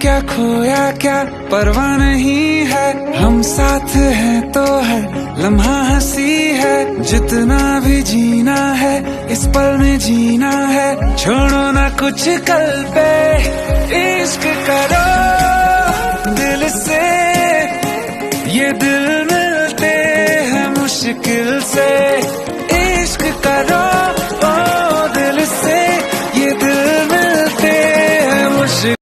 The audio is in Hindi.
क्या खोया क्या परवाह नहीं है, हम साथ हैं तो हर लम्हा हंसी है। जितना भी जीना है इस पल में जीना है, छोड़ो ना कुछ कल पे, इश्क करो दिल से। ये दिल मिलते हैं मुश्किल से, इश्क करो